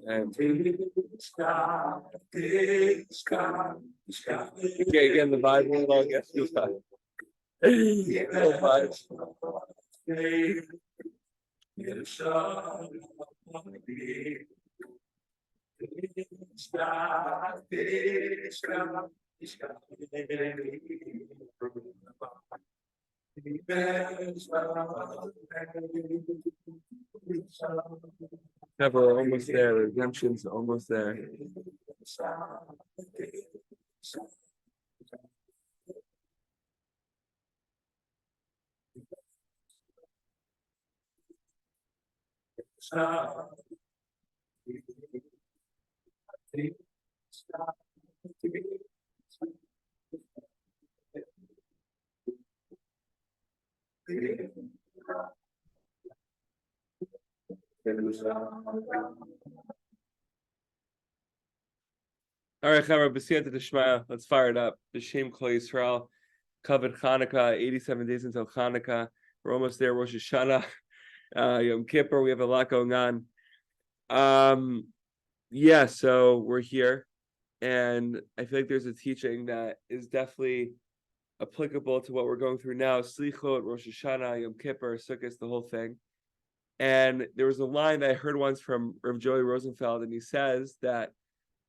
And okay, again, the Bible, I guess you got Never, almost there. Redemption's almost there. All right, Chava, B'siyata D'Shmaya, let's fire it up. B'Shem Kol Yisrael, covered Hanukkah, 87 days until Hanukkah. We're almost there, Rosh Hashanah, Yom Kippur, we have a lot going on. Yeah, so we're here, and I feel like there's a teaching that is definitely applicable to what we're going through now. Slichot, Rosh Hashanah, Yom Kippur, Sukkot, the whole thing. And there was a line that I heard once from Rav Joey Rosenfeld, and he says that,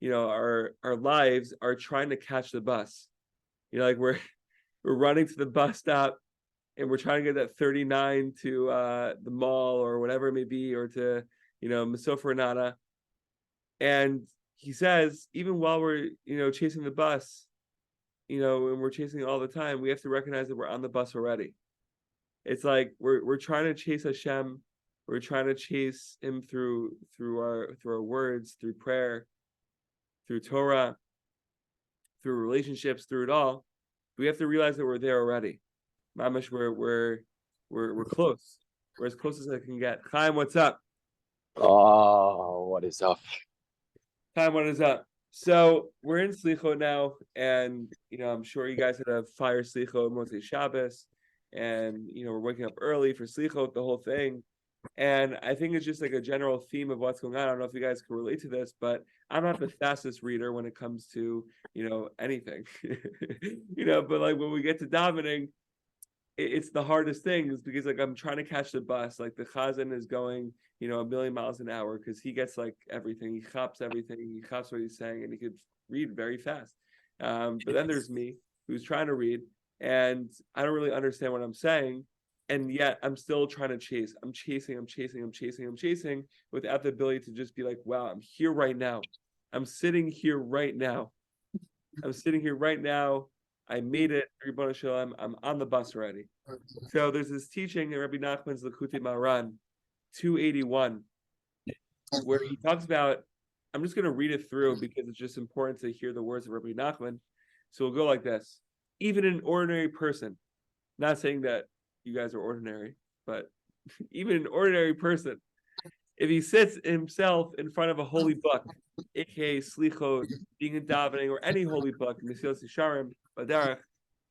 our lives are trying to catch the bus. Like we're running to the bus stop, and we're trying to get that 39 to the mall or whatever it may be, or to Mesofer Nada. And he says, even while we're chasing the bus, and we're chasing it all the time, we have to recognize that we're on the bus already. It's like we're trying to chase Hashem. We're trying to chase him through our words, through prayer, through Torah, through relationships, through it all. We have to realize that we're there already. Mamash, we're close. We're as close as I can get. Chaim, what's up? Oh, what is up? Chaim, what is up? So we're in Slichot now, and I'm sure you guys had a fire Slichot Motzei Shabbos, and we're waking up early for Slichot, the whole thing. And I think it's just like a general theme of what's going on. I don't know if you guys can relate to this, but I'm not the fastest reader when it comes to, anything, but like when we get to davening, it's the hardest thing is because like I'm trying to catch the bus. Like the Chazan is going, a million miles an hour because he gets like everything. He chops everything. He chops what he's saying, and he could read very fast. But then there's me who's trying to read, and I don't really understand what I'm saying. And yet I'm still trying to chase. I'm chasing without the ability to just be like, wow, I'm here right now. I'm sitting here right now. I made it. I'm on the bus already. So there's this teaching in Rabbi Nachman's Likutei Maran, 281, where he talks about, I'm just going to read it through because it's just important to hear the words of Rabbi Nachman. So we'll go like this. Even an ordinary person, not saying that you guys are ordinary, but even an ordinary person, if he sits himself in front of a holy book, aka Slichot, being in davening, or any holy book, Mesilas Yesharim, Badarach,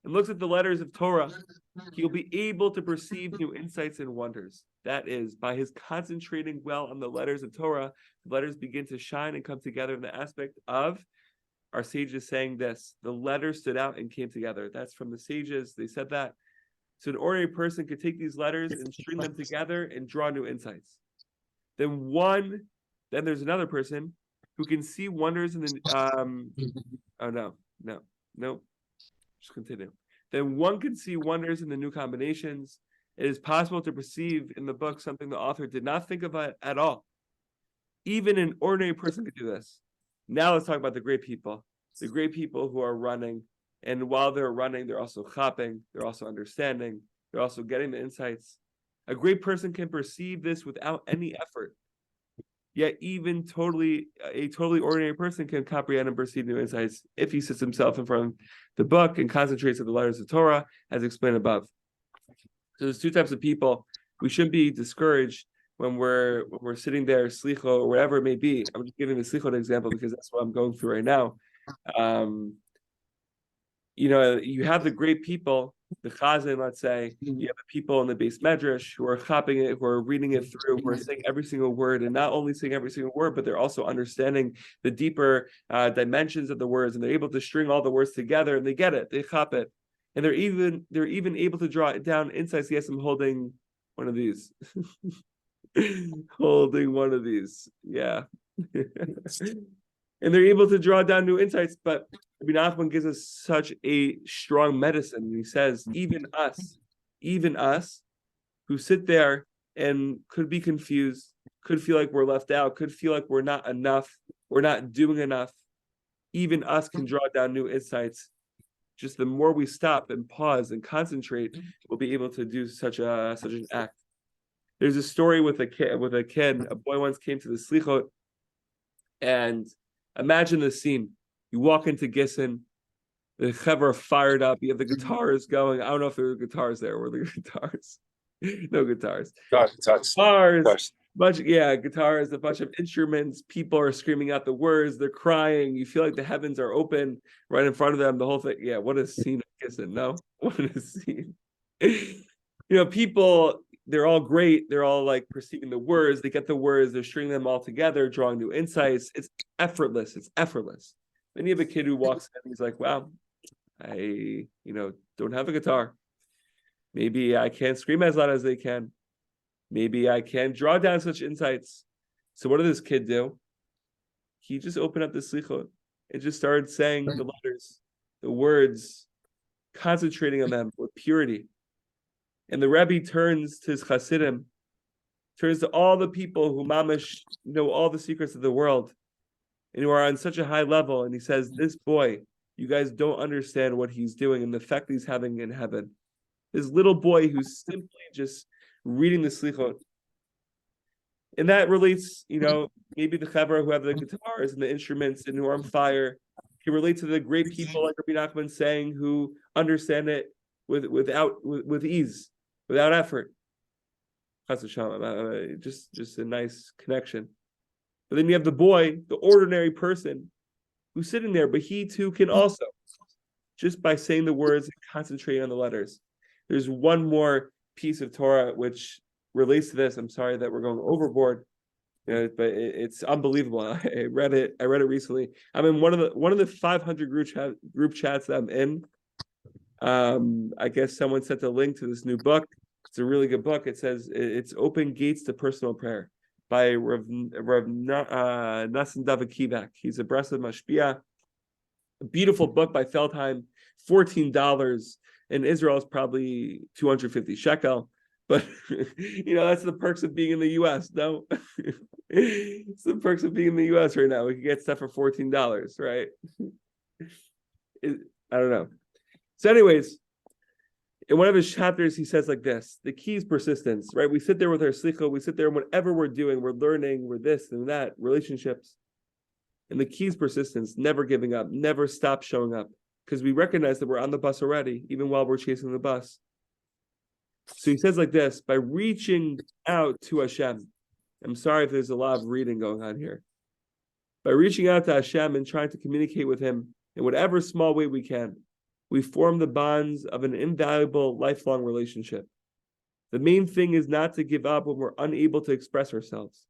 and looks at the letters of Torah, he'll be able to perceive new insights and wonders. That is, by his concentrating well on the letters of Torah, the letters begin to shine and come together in the aspect of, our sages saying this, the letters stood out and came together. That's from the sages, they said that. So an ordinary person could take these letters and string them together and draw new insights. Then there's another person who can see wonders in the just continue. Then one can see wonders in the new combinations. It is possible to perceive in the book something the author did not think of it at all. Even an ordinary person could do this. Now let's talk about the great people who are running. And while they're running, they're also chopping, they're also understanding, they're also getting the insights. A great person can perceive this without any effort. Yet even a totally ordinary person can comprehend and perceive new insights if he sits himself in front of the book and concentrates on the letters of Torah, as explained above. So there's two types of people. We shouldn't be discouraged when we're sitting there, slicho, or whatever it may be. I'm just giving the slicho example because that's what I'm going through right now. You have the great people the chazan, let's say, you have the people in the base medrash who are chopping it, who are reading it through, who are saying every single word, and not only saying every single word, but they're also understanding the deeper dimensions of the words, and they're able to string all the words together, and they get it, they chop it, and they're even able to draw it down insights. Yes, I'm holding one of these, holding one of these, yeah. And they're able to draw down new insights. But Rabbi Nachman gives us such a strong medicine. And he says, even us who sit there and could be confused, could feel like we're left out, could feel like we're not enough, we're not doing enough, even us can draw down new insights. Just the more we stop and pause and concentrate, we'll be able to do such an act. There's a story with a kid. A boy once came to the slichot, and imagine the scene. You walk into Gissin, the chevra fired up. You have the guitars going. I don't know if there were guitars there. Were there guitars? No guitars. Guitars. Guitars, a bunch of instruments. People are screaming out the words. They're crying. You feel like the heavens are open right in front of them. The whole thing. Yeah, what a scene of Gissin. No? What a scene. People, they're all great. They're all like perceiving the words. They get the words. They're stringing them all together, drawing new insights. It's effortless. Then you have a kid who walks in and he's like, wow, I, don't have a guitar. Maybe I can't scream as loud as they can. Maybe I can't draw down such insights. So what did this kid do? He just opened up the slichot and just started saying the letters, the words, concentrating on them with purity. And the Rebbe turns to his Hasidim, turns to all the people who mamash know all the secrets of the world and who are on such a high level. And he says, this boy, you guys don't understand what he's doing and the effect he's having in heaven. This little boy who's simply just reading the slichot. And that relates, maybe the chevra who have the guitars and the instruments and who are on fire can relate to the great people like Rabbi Nachman saying who understand it with ease, without effort. Just a nice connection. But then you have the boy, the ordinary person, who's sitting there, but he too can also, just by saying the words and concentrating on the letters. There's one more piece of Torah which relates to this. I'm sorry that we're going overboard, but it's unbelievable. I read it recently. I'm in one of the 500 group chats that I'm in. I guess someone sent a link to this new book. It's a really good book. It says it's Open Gates to Personal Prayer by Rav Nassim David Kivak. He's a Breslov Mashpia. A beautiful book by Feldheim, $14. In Israel, it's probably 250 shekel. But, that's the perks of being in the U.S., no? It's the perks of being in the U.S. right now. We can get stuff for $14, right? I don't know. So anyways, in one of his chapters, he says like this, the key is persistence, right? We sit there with our slicha, we sit there and whatever we're doing, we're learning, we're this and that, relationships. And the key is persistence, never giving up, never stop showing up. Because we recognize that we're on the bus already, even while we're chasing the bus. So he says like this, by reaching out to Hashem. I'm sorry if there's a lot of reading going on here. By reaching out to Hashem and trying to communicate with him in whatever small way we can, we form the bonds of an invaluable lifelong relationship. The main thing is not to give up when we're unable to express ourselves.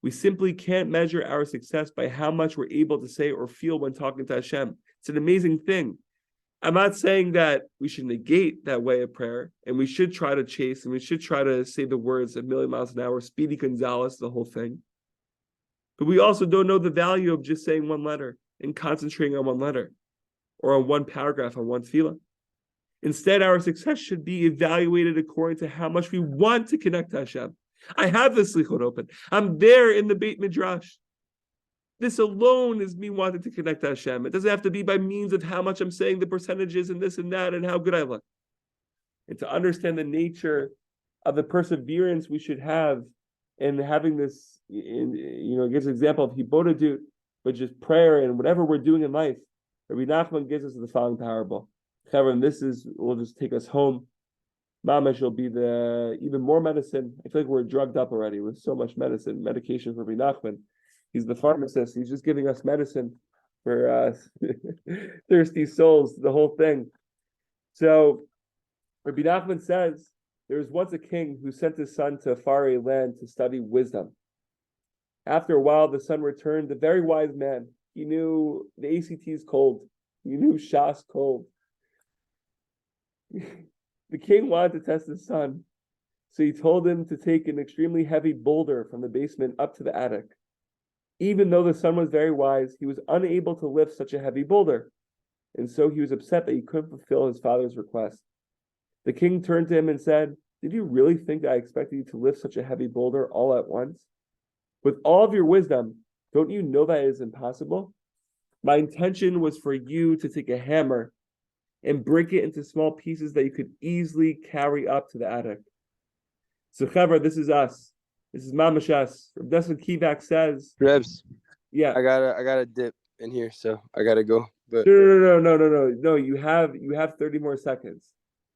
We simply can't measure our success by how much we're able to say or feel when talking to Hashem. It's an amazing thing. I'm not saying that we should negate that way of prayer, and we should try to chase, and we should try to say the words a million miles an hour, Speedy Gonzalez, the whole thing. But we also don't know the value of just saying one letter and concentrating on one letter, or on one paragraph, on one tefillah. Instead, our success should be evaluated according to how much we want to connect to Hashem. I have the slichot open. I'm there in the Beit Midrash. This alone is me wanting to connect to Hashem. It doesn't have to be by means of how much I'm saying the percentages and this and that and how good I look. And to understand the nature of the perseverance we should have in having this, it gives an example of hibodedut, but just prayer and whatever we're doing in life. Rabbi Nachman gives us the following parable. And this will just take us home. Mamash will be the even more medicine. I feel like we're drugged up already with so much medication for Rabbi Nachman. He's the pharmacist. He's just giving us medicine for thirsty souls, the whole thing. So Rabbi Nachman says there was once a king who sent his son to a faraway land to study wisdom. After a while, the son returned, a very wise man. He knew the ACT's cold. He knew Shas cold. The king wanted to test his son, so he told him to take an extremely heavy boulder from the basement up to the attic. Even though the son was very wise, he was unable to lift such a heavy boulder, and so he was upset that he couldn't fulfill his father's request. The king turned to him and said, "Did you really think that I expected you to lift such a heavy boulder all at once? With all of your wisdom, don't you know that it is impossible? My intention was for you to take a hammer and break it into small pieces that you could easily carry up to the attic." So, Chaver, this is us. This is Mamash us. Rav Desmond Kivak says, Rebs, "Yeah, I gotta dip in here, so I gotta go. But no. You have 30 more seconds.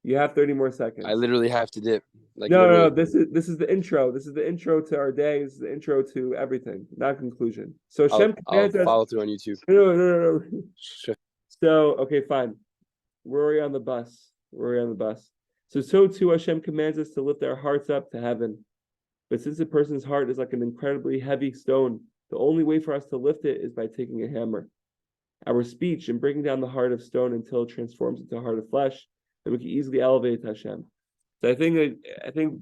You have 30 more seconds. I literally have to dip. Like No. literally. This is the intro. This is the intro to our day. This is the intro to everything, not conclusion. So Hashem I'll commands us. follow through on YouTube. No. Sure. So okay, fine. We're already on the bus. So too Hashem commands us to lift our hearts up to heaven. But since a person's heart is like an incredibly heavy stone, the only way for us to lift it is by taking a hammer. Our speech and breaking down the heart of stone until it transforms into a heart of flesh, then we can easily elevate to Hashem. So I think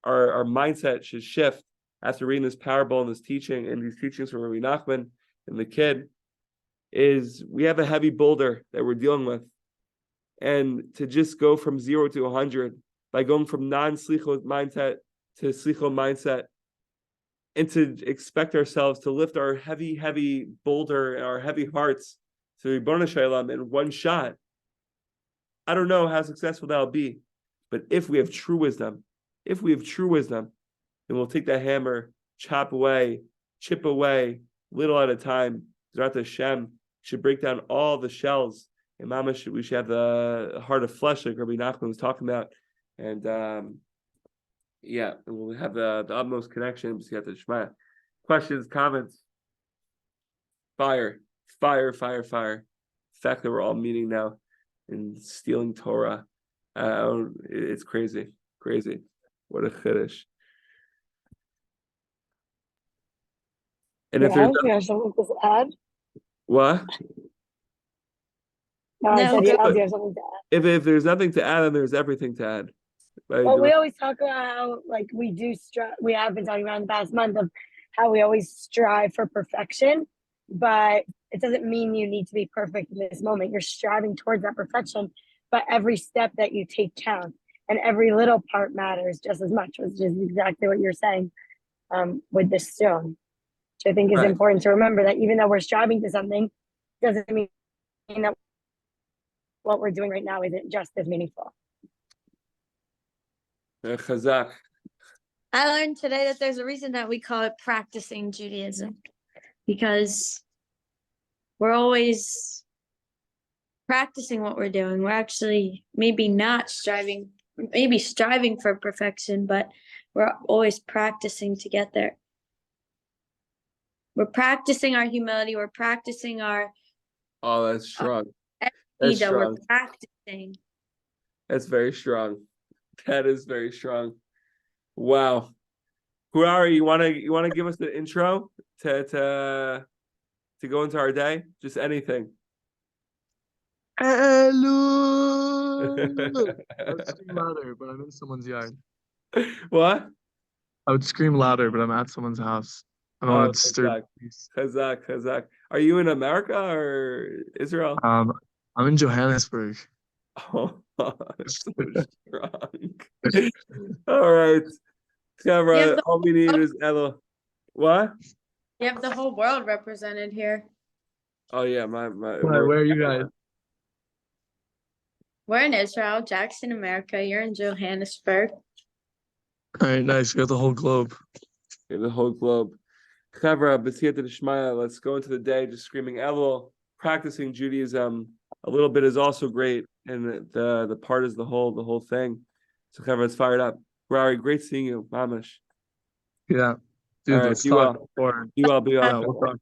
our mindset should shift after reading this parable and this teaching and these teachings from Rabbi Nachman and the kid. Is we have a heavy boulder that we're dealing with, and to just go from 0 to 100 by going from non-slichot mindset to slichot mindset, and to expect ourselves to lift our heavy boulder and our heavy hearts to Ribono Shel Olam in one shot. I don't know how successful that'll be, but if we have true wisdom, then we'll take that hammer, chip away, little at a time. Zrat Hashem should break down all the shells. And Mama, we should have the heart of flesh, like Rabbi Nachman was talking about. And and we'll have the utmost connection. Questions, comments? Fire. The fact that we're all meeting now and stealing Torah. It's crazy. What a chiddush. And if there's something to add. What? No, I said, yeah, there's something to add. If there's nothing to add, then there's everything to add. Right? Well, we always talk about how, like, we have been talking about in the past month of how we always strive for perfection, but it doesn't mean you need to be perfect in this moment. You're striving towards that perfection, but every step that you take counts, and every little part matters just as much, which is exactly what you're saying with the stone, which I think is important to remember, that even though we're striving to something, doesn't mean that what we're doing right now isn't just as meaningful. Chazak. I learned today that there's a reason that we call it practicing Judaism, because we're always practicing what we're doing. We're actually maybe striving for perfection, but we're always practicing to get there. We're practicing our humility. We're practicing our. Oh, that's strong. We're practicing. That's very strong. That is very strong. Wow. Huari, you wanna give us the intro to go into our day? Just anything. Hello. I would scream louder, but I'm in someone's yard. What? I would scream louder, but I'm at someone's house. I don't want to disturb peace. Chazak. Are you in America or Israel? I'm in Johannesburg. Oh, that's so strong. All right. Camera, all we need is Ella. What? You have the whole world represented here. Oh yeah, Where are you guys? We're in Israel, Jackson, America. You're in Johannesburg. All right, nice. We got the whole globe. Okay, the whole globe. Chavra, B'siyata D'Shmaya, let's go into the day just screaming Elul, practicing Judaism. A little bit is also great, and the part is the whole thing. So Chavra, it's fired up. Rari, great seeing you, Mamish. Yeah. Dude, All right, let's be talk well. before. Be well. Yeah, we'll talk.